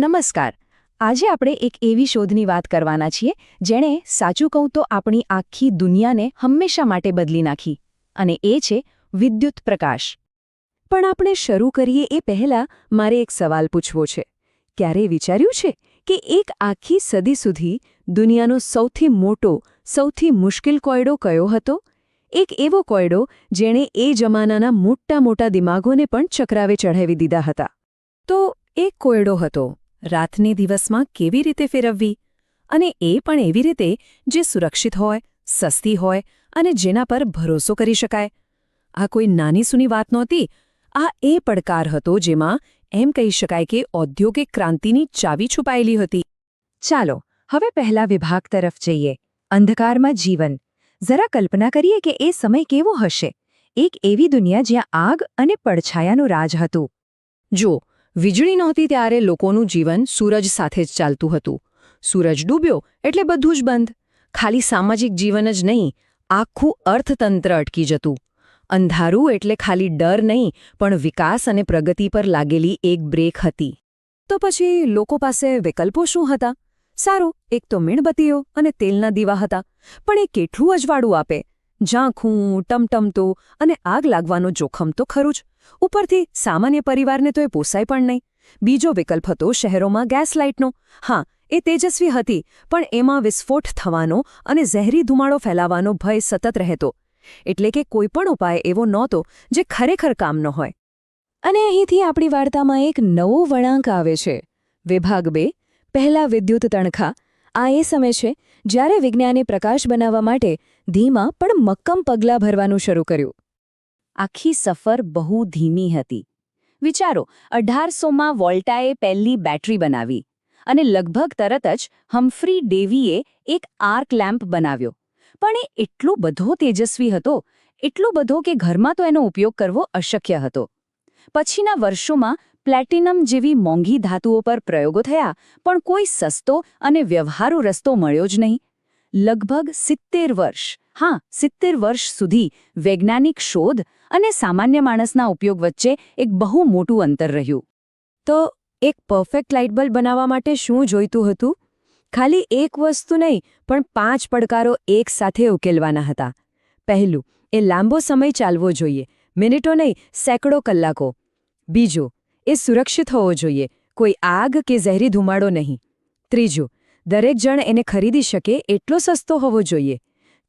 નમસ્કાર. આજે આપણે એક એવી શોધની વાત કરવાના છીએ જેણે સાચું કહું તો આપણી આખી દુનિયાને હંમેશા માટે બદલી નાખી, અને એ છે વિદ્યુત પ્રકાશ. પણ આપણે શરૂ કરીએ એ પહેલાં મારે એક સવાલ પૂછવો છે. ક્યારેય વિચાર્યું છે કે એક આખી સદી સુધી દુનિયાનો સૌથી મોટો, સૌથી મુશ્કેલ કોયડો કયો હતો? એક એવો કોયડો જેણે એ જમાનાના મોટા મોટા દિમાગોને પણ ચક્રાવે ચઢાવી દીધા હતા. તો એક કોયડો હતો રાતને દિવસમાં કેવી રીતે ફેરવવી, અને એ પણ એવી રીતે જે સુરક્ષિત હોય, સસ્તી હોય અને જેના પર ભરોસો કરી શકાય. આ કોઈ નાની સૂની વાત નહોતી. આ એ પડકાર હતો જેમાં એમ કહી શકાય કે ઔદ્યોગિક ક્રાંતિની ચાવી છુપાયેલી હતી. ચાલો હવે પહેલા વિભાગ તરફ જઈએ. અંધકારમાં જીવન. જરા કલ્પના કરીએ કે એ સમય કેવો હશે. એક એવી દુનિયા જ્યાં આગ અને પડછાયાનું રાજ હતું. જો વીજળી નહોતી ત્યારે લોકોનું જીવન સૂરજ સાથે જ ચાલતું હતું. સૂરજ ડૂબ્યો એટલે બધું જ બંધ. ખાલી સામાજિક જીવન જ નહીં, આખું અર્થતંત્ર અટકી જતું. અંધારું એટલે ખાલી ડર નહીં, પણ વિકાસ અને પ્રગતિ પર લાગેલી એક બ્રેક હતી. તો પછી લોકો પાસે વિકલ્પો શું હતા? સારું, એક તો મીણબત્તીઓ અને તેલના દીવા હતા, પણ એ કેટલું અજવાળું આપે. ઝાંખું, ટમટમતું અને આગ લાગવાનું જોખમ તો ખરું જ. ઉપરથી સામાન્ય પરિવારને તો એ પોસાય પણ નહીં. બીજો વિકલ્પ હતો શહેરોમાં ગેસ લાઇટનો. હા, એ તેજસ્વી હતી, પણ એમાં વિસ્ફોટ થવાનો અને ઝેરી ધુમાડો ફેલાવાનો ભય સતત રહેતો. એટલે કે કોઈપણ ઉપાય એવો નહોતો જે ખરેખર કામનો હોય. અને અહીંથી આપણી વાર્તામાં એક નવો વળાંક આવે છે. વિભાગ 2, પહેલા વિદ્યુત તણખા. આ એ સમય છે જ્યારે વિજ્ઞાને પ્રકાશ બનાવવા માટે ધીમા પણ મક્કમ પગલાં ભરવાનું શરૂ કર્યું. આખી સફર બહુ ધીમી હતી. વિચારો, 1800માં વોલ્ટાએ પહેલી બેટરી બનાવી, અને લગભગ તરત જ હમ્ફ્રી ડેવીએ એક આર્ક લેમ્પ બનાવ્યો. પણ એ એટલો બધો તેજસ્વી હતો, એટલો બધો કે ઘરમાં તો એનો ઉપયોગ કરવો અશક્ય હતો. પછીના વર્ષોમાં પ્લેટિનમ જેવી મોંઘી ધાતુઓ પર પ્રયોગો થયા, પણ કોઈ સસ્તો અને વ્યવહારુ રસ્તો મળ્યો જ નહીં. લગભગ 70 વર્ષ, હા 70 વર્ષ સુધી વૈજ્ઞાનિક શોધ અને સામાન્ય માણસના ઉપયોગ વચ્ચે એક બહુ મોટું અંતર રહ્યું. તો એક પરફેક્ટ લાઇટ બલ્બ બનાવવા માટે શું જોઈતું હતું? ખાલી એક વસ્તુ નહીં, પણ 5 પડકારો એક સાથે ઉકેલવાના હતા. પહેલું, એ લાંબો સમય ચાલવો જોઈએ, મિનિટો નહીં, સેંકડો કલાકો. બીજું, એ સુરક્ષિત હોવો જોઈએ, કોઈ આગ કે ઝેરી ધુમાડો નહીં. ત્રીજું, દરેક જણ એને ખરીદી શકે એટલો સસ્તો હોવો જોઈએ.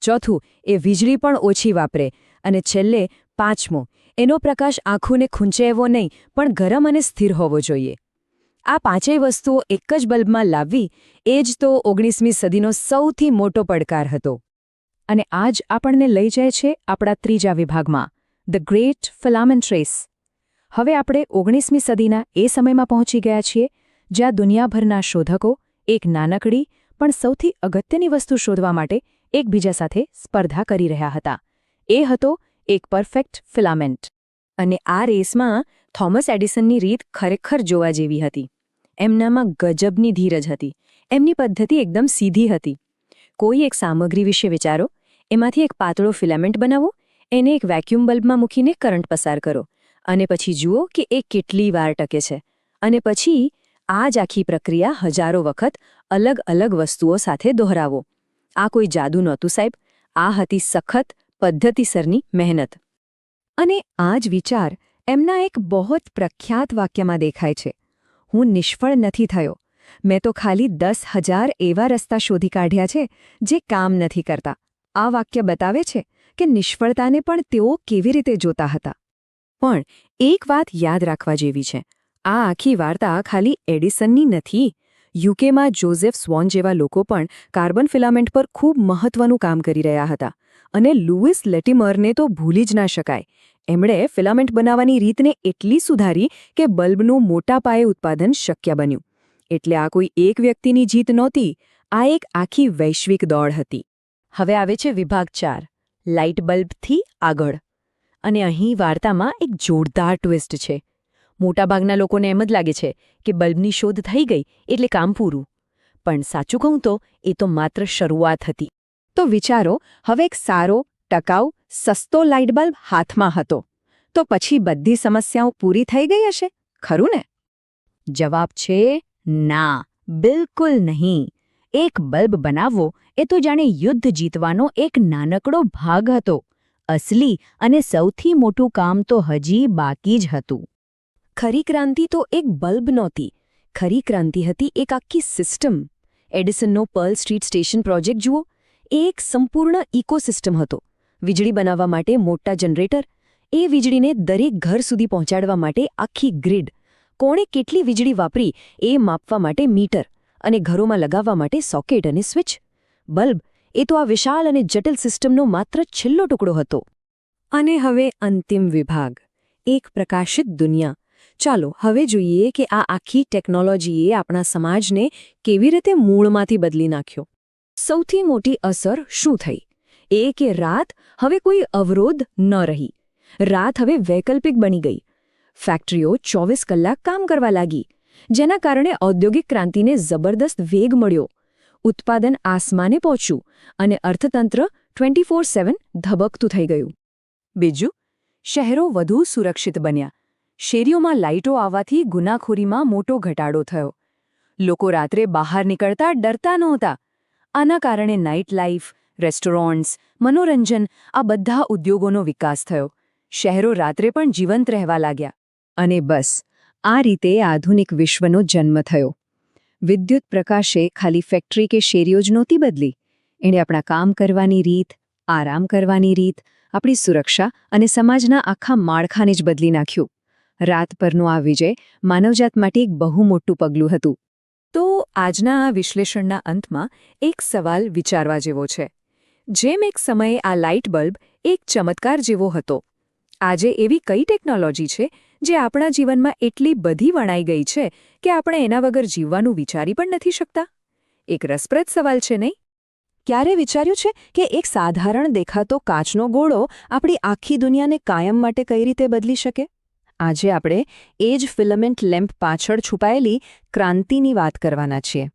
ચોથું, એ વીજળી પણ ઓછી વાપરે. અને છેલ્લે 5મો, એનો પ્રકાશ આંખોને ખૂંચે એવો નહીં, પણ ગરમ અને સ્થિર હોવો જોઈએ. આ 5 વસ્તુઓ એક જ બલ્બમાં લાવવી, એ જ તો 19મી સદીનો સૌથી મોટો પડકાર હતો. અને આજ આપણને લઈ જાય છે આપણા ત્રીજા વિભાગમાં, ધ ગ્રેટ ફિલામેન્ટ રેસ. હવે આપણે 19મી સદીના એ સમયમાં પહોંચી ગયા છીએ જ્યાં દુનિયાભરના શોધકો એક નાનકડી પણ સૌથી અગત્યની વસ્તુ શોધવા માટે એકબીજા સાથે સ્પર્ધા કરી રહ્યા હતા. એ હતો એક પરફેક્ટ ફિલામેન્ટ. અને આ રેસમાં થોમસ એડિસનની રીત ખરેખર જોવા જેવી હતી. એમનામાં ગજબની ધીરજ હતી. એમની પદ્ધતિ એકદમ સીધી હતી. કોઈ એક સામગ્રી વિશે વિચારો, એમાંથી એક પાતળો ફિલામેન્ટ બનાવો, એને એક વેક્યુમ બલ્બમાં મૂકીને કરંટ પસાર કરો, અને પછી જુઓ કે એ કેટલી વાર ટકે છે. અને પછી આ જ આખી પ્રક્રિયા હજારો વખત અલગ અલગ વસ્તુઓ સાથે દોહરાવો. આ કોઈ જાદુ નહોતું સાહેબ, આ હતી સખત પદ્ધતિસરની મહેનત. અને આ જ વિચાર એમના એક બહુ જ પ્રખ્યાત વાક્યમાં દેખાય છે. હું નિષ્ફળ નથી થયો. મેં તો ખાલી 10,000 એવા રસ્તા શોધી કાઢ્યા છે જે કામ નથી કરતા. આ વાક્ય બતાવે છે કે નિષ્ફળતાને પણ તેઓ કેવી રીતે જોતા હતા. પણ એક વાત યાદ રાખવા જેવી છે. આ આખી વાર્તા ખાલી એડિસનની નથી. યુકેમાં જોઝેફ સ્વોન જેવા લોકો પણ કાર્બન ફિલામેન્ટ પર ખૂબ મહત્વનું કામ કરી રહ્યા હતા. અને લુઇસ લેટિમરને તો ભૂલી જ ના શકાય. એમણે ફિલામેન્ટ બનાવવાની રીતને એટલી સુધારી કે બલ્બનું મોટા પાયે ઉત્પાદન શક્ય બન્યું. એટલે આ કોઈ એક વ્યક્તિની જીત નહોતી, આ એક આખી વૈશ્વિક દોડ હતી. હવે આવે છે વિભાગ 4, લાઇટ બલ્બથી આગળ. અને અહીં વાર્તામાં એક જોરદાર ટ્વિસ્ટ છે. મોટાભાગના લોકોને એમ જ લાગે છે કે બલ્બની શોધ થઈ ગઈ એટલે કામ પૂરું. પણ સાચું કહું તો એ તો માત્ર શરૂઆત હતી. તો વિચારો, હવે એક સારો, ટકાઉ, સસ્તો લાઇટ બલ્બ હાથમાં હતો. તો પછી બધી સમસ્યાઓ પૂરી થઈ ગઈ હશે, ખરું ને? જવાબ છે ના, બિલકુલ નહીં. એક બલ્બ બનાવવો એ તો જાણે યુદ્ધ જીતવાનો એક નાનકડો ભાગ હતો. અસલી અને સૌથી મોટું કામ તો હજી બાકી જ હતું. ખરી ક્રાંતિ તો એક બલ્બ નહોતી. ખરી ક્રાંતિ હતી એક આખી સિસ્ટમ. એડિસનનો પર્લ સ્ટ્રીટ સ્ટેશન પ્રોજેક્ટ જુઓ. એ એક સંપૂર્ણ ઇકોસિસ્ટમ હતો. વીજળી બનાવવા માટે મોટા જનરેટર, એ વીજળીને દરેક ઘર સુધી પહોંચાડવા માટે આખી ગ્રીડ, કોણે કેટલી વીજળી વાપરી એ માપવા માટે મીટર, અને ઘરોમાં લગાવવા માટે સોકેટ અને સ્વિચ. બલ્બ એ તો આ વિશાળ અને જટિલ સિસ્ટમનો માત્ર છેલ્લો ટુકડો હતો. અને હવે અંતિમ વિભાગ, એક પ્રકાશિત દુનિયા. ચાલો હવે જોઈએ કે આ આખી ટેકનોલોજીએ આપણા સમાજને કેવી રીતે મૂળમાંથી બદલી નાખ્યો. સૌથી મોટી અસર શું થઈ? એ કે રાત હવે કોઈ અવરોધ ન રહી. રાત હવે વૈકલ્પિક બની ગઈ. ફેક્ટરીઓ 24 કલાક કામ કરવા લાગી, જેના કારણે ઔદ્યોગિક ક્રાંતિને જબરદસ્ત વેગ મળ્યો. ઉત્પાદન આસમાને પહોંચ્યું અને અર્થતંત્ર 24/7 ધબકતું થઈ ગયું. બીજું, શહેરો વધુ સુરક્ષિત બન્યા. શેરીઓમાં લાઇટો આવવાથી ગુનાખોરીમાં મોટો ઘટાડો થયો. લોકો રાત્રે બહાર નીકળતા ડરતા નહોતા. આના કારણે નાઇટ લાઇફ, રેસ્ટોરન્ટ્સ, મનોરંજન આ બધા ઉદ્યોગોનો વિકાસ થયો. શહેરો રાત્રે પણ જીવંત રહેવા લાગ્યા. અને બસ આ રીતે આધુનિક વિશ્વનો જન્મ થયો. વિદ્યુત પ્રકાશે ખાલી ફેક્ટરી કે શેરીઓ જ નહોતી બદલી. એણે આપણા કામ કરવાની રીત, આરામ કરવાની રીત, આપણી સુરક્ષા અને સમાજના આખા માળખાને જ બદલી નાખ્યું. રાત પરનો આ વિજય માનવજાત માટે એક બહુ મોટું પગલું હતું. તો આજના આ વિશ્લેષણના અંતમાં એક સવાલ વિચારવા જેવો છે. જેમ એક સમયે આ લાઇટ બલ્બ એક ચમત્કાર જેવો હતો, આજે એવી કઈ ટેકનોલોજી છે જે આપણા જીવનમાં એટલી બધી વણાઈ ગઈ છે કે આપણે એના વગર જીવવાનું વિચારી પણ નથી શકતા? એક રસપ્રદ સવાલ છે, નહીં? ક્યારે વિચાર્યું છે કે એક સાધારણ દેખાતો કાચનો ગોળો આપણી આખી દુનિયાને કાયમ માટે કઈ રીતે બદલી શકે? આજે આપણે એ જ ફિલામેન્ટ લેમ્પ પાછળ છુપાયેલી ક્રાંતિની વાત કરવાના છીએ.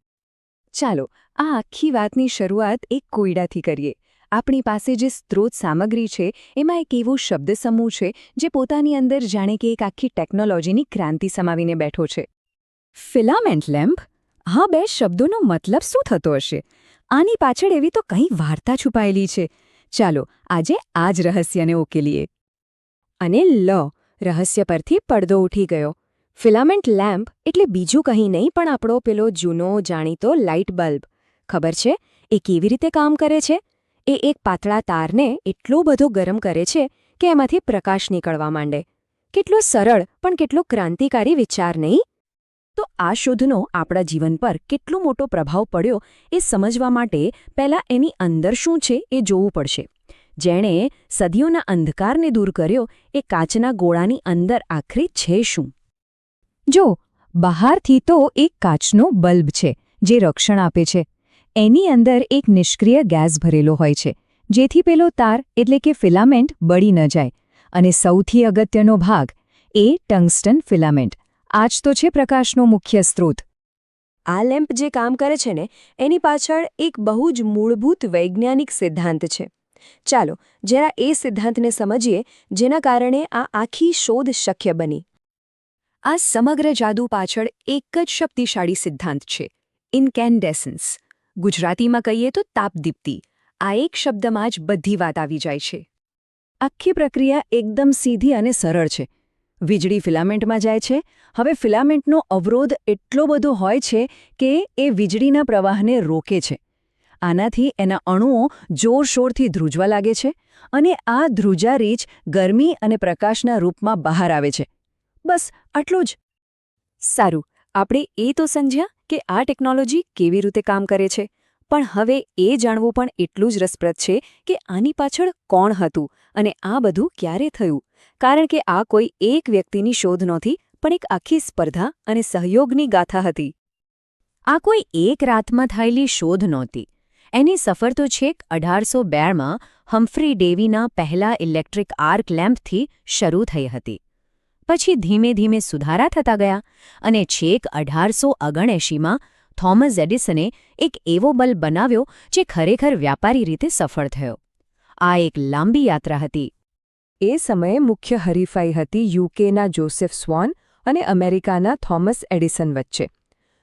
ચાલો આ આખી વાતની શરૂઆત એક કોયડાથી કરીએ. આપણી પાસે જે સ્ત્રોત સામગ્રી છે એમાં એક એવો શબ્દસમૂહ છે જે પોતાની અંદર જાણે કે એક આખી ટેકનોલોજીની ક્રાંતિ સમાવીને બેઠો છે. Filament lamp. હા, બે શબ્દોનો મતલબ શું થતો હશે? આની પાછળ એવી તો કંઈ વાર્તા છુપાયેલી છે. ચાલો આજે આ જ રહસ્યને ઉકેલીએ. અને રહસ્ય પરથી પડદો ઉઠી ગયો. ફિલામેન્ટ લેમ્પ એટલે બીજું કંઈ નહીં પણ આપણો પેલો જૂનો જાણીતો લાઇટ બલ્બ. ખબર છે એ કેવી રીતે કામ કરે છે? એ એક પાતળા તારને એટલો બધો ગરમ કરે છે કે એમાંથી પ્રકાશ નીકળવા માંડે. કેટલો સરળ પણ કેટલો ક્રાંતિકારી વિચાર, નહીં? તો આ શોધનો આપણા જીવન પર કેટલો મોટો પ્રભાવ પડ્યો એ સમજવા માટે પહેલાં એની અંદર શું છે એ જોવું પડશે. જેણે સદીઓના અંધકારને દૂર કર્યો એ કાચના ગોળાની અંદર આખરી છે શું? જો, બહારથી તો એક કાચનો બલ્બ છે જે રક્ષણ આપે છે. એની અંદર એક નિષ્ક્રિય ગેસ ભરેલો હોય છે જેથી પેલો તાર એટલે કે ફિલામેન્ટ બળી ન જાય. અને સૌથી અગત્યનો ભાગ એ ટંગસ્ટન ફિલામેન્ટ. આ જ તો છે પ્રકાશનો મુખ્ય સ્ત્રોત. આ લેમ્પ જે કામ કરે છે ને એની પાછળ એક બહુ જ મૂળભૂત વૈજ્ઞાનિક સિદ્ધાંત છે. ચાલો જરા એ સિદ્ધાંતને સમજીએ જેના કારણે આ આખી શોધ શક્ય બની. આ સમગ્ર જાદુ પાછળ એક જ શક્તિશાળી સિદ્ધાંત છે, ઇન્કેન્ડેસન્સ. ગુજરાતીમાં કહીએ તો તાપદીપ્તિ. આ એક શબ્દમાં જ બધી વાત આવી જાય છે. આખી પ્રક્રિયા એકદમ સીધી અને સરળ છે. વીજળી ફિલામેન્ટમાં જાય છે. હવે ફિલામેન્ટનો અવરોધ એટલો બધો હોય છે કે એ વીજળીના પ્રવાહને રોકે છે. આનાથી એના અણુઓ જોરશોરથી ધ્રુજવા લાગે છે અને આ ધ્રુજારીજ ગરમી અને પ્રકાશના રૂપમાં બહાર આવે છે. બસ આટલું જ. સારું, આપણે એ તો સમજ્યા કે આ ટેકનોલોજી કેવી રીતે કામ કરે છે, પણ હવે એ જાણવું પણ એટલું જ રસપ્રદ છે કે આની પાછળ કોણ હતું અને આ બધું ક્યારે થયું. કારણ કે આ કોઈ એક વ્યક્તિની શોધ નહોતી, પણ એક આખી સ્પર્ધા અને સહયોગની ગાથા હતી. આ કોઈ એક રાતમાં થયેલી શોધ નહોતી. એની સફર તો છેક 1862માં હમ્ફ્રી ડેવીના પહેલા ઇલેક્ટ્રિક આર્ક લેમ્પથી શરૂ થઈ હતી. પછી ધીમે ધીમે સુધારા થતા ગયા અને છેક 1879માં થોમસ એડિસને એક એવો બલ્બ બનાવ્યો જે ખરેખર વ્યાપારી રીતે સફળ થયો. આ એક લાંબી યાત્રા હતી. એ સમયે મુખ્ય હરીફાઈ હતી યુકેના જોસેફ સ્વોન અને અમેરિકાના થોમસ એડિસન વચ્ચે.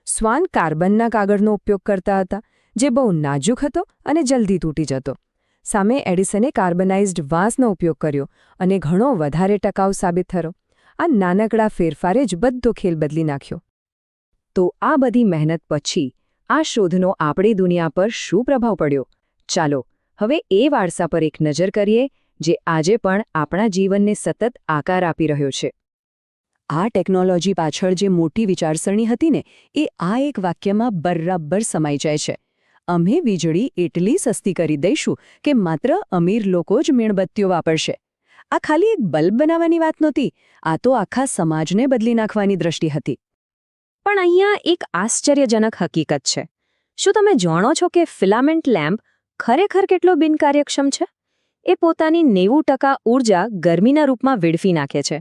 સ્વાન કાર્બનના કાગળનો ઉપયોગ કરતા હતા, જે બહુ નાજુક હતો અને જલ્દી તૂટી જતો. સામે એડિસને કાર્બનાઇઝ્ડ વાંસનો ઉપયોગ કર્યો અને ઘણો વધારે ટકાઉ સાબિત થયો. આ નાનકડા ફેરફારે જ બધો ખેલ બદલી નાખ્યો. તો આ બધી મહેનત પછી આ શોધનો આપણી દુનિયા પર શું પ્રભાવ પડ્યો? ચાલો હવે એ વારસા પર એક નજર કરીએ જે આજે પણ આપણા જીવનને સતત આકાર આપી રહ્યો છે. આ ટેકનોલોજી પાછળ જે મોટી વિચારસરણી હતી ને, એ આ એક વાક્યમાં બરાબર સમાઈ જાય છે. અમે વીજળી એટલી સસ્તી કરી દઈશું કે માત્ર અમીર લોકો જ મીણબત્તીઓ વાપરશે. આ ખાલી એક બલ્બ બનાવવાની વાત નહોતી, આ તો આખા સમાજને બદલી નાખવાની દ્રષ્ટિ હતી. પણ અહીંયા એક આશ્ચર્યજનક હકીકત છે. શું તમે જાણો છો કે ફિલામેન્ટ લેમ્પ ખરેખર કેટલો બિનકાર્યક્ષમ છે? એ પોતાની 90% ઊર્જા ગરમીના રૂપમાં વેડફી નાખે છે.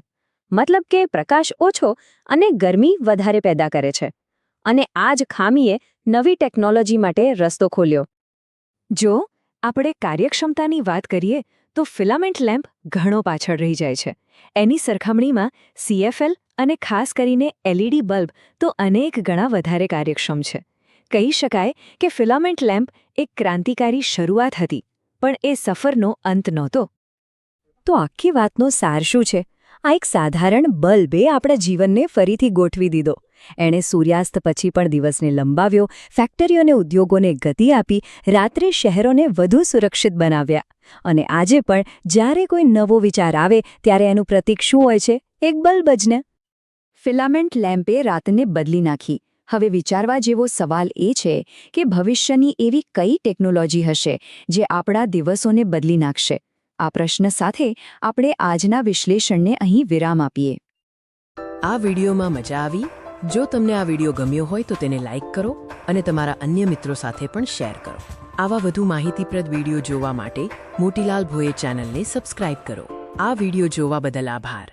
મતલબ કે પ્રકાશ ઓછો અને ગરમી વધારે પેદા કરે છે. અને આ જ ખામીએ નવી ટેકનોલોજી માટે રસ્તો ખોલ્યો. જો આપણે કાર્યક્ષમતાની વાત કરીએ તો ફિલામેન્ટ લેમ્પ ઘણો પાછળ રહી જાય છે. એની સરખામણીમાં CFL અને ખાસ કરીને LED બલ્બ તો અનેક ગણા વધારે કાર્યક્ષમ છે. કહી શકાય કે ફિલામેન્ટ લેમ્પ એક ક્રાંતિકારી શરૂઆત હતી, પણ એ સફરનો અંત નહોતો. તો આખી વાતનો સાર શું છે? આ એક સાધારણ બલ્બે આપણા જીવનને ફરીથી ગોઠવી દીધો. એણે સૂર્યાસ્ત પછી પણ દિવસને લંબાવ્યો, ફેક્ટરીઓને ઉદ્યોગોને ગતિ આપી, રાત્રે શહેરોને વધુ સુરક્ષિત બનાવ્યા. અને આજે પણ જ્યારે કોઈ નવો વિચાર આવે ત્યારે એનું પ્રતીક શું હોય છે? એક બલ્બ જ ને. ફિલામેન્ટ લેમ્પે રાતને બદલી નાખી. હવે વિચારવા જેવો સવાલ એ છે કે ભવિષ્યની એવી કઈ ટેકનોલોજી હશે જે આપણા દિવસોને બદલી નાખશે? આ પ્રશ્ન સાથે આપણે આજના વિશ્લેષણને અહીં વિરામ આપીએ. આ વિડીયોમાં મજા આવી? જો તમને આ વિડીયો ગમ્યો હોય તો તેને લાઇક કરો અને તમારા અન્ય મિત્રો સાથે પણ શેર કરો. આવા વધુ માહિતીપ્રદ વિડીયો જોવા માટે મોતીલાલ ભોએ ચેનલને સબસ્ક્રાઇબ કરો. આ વિડીયો જોવા બદલ આભાર.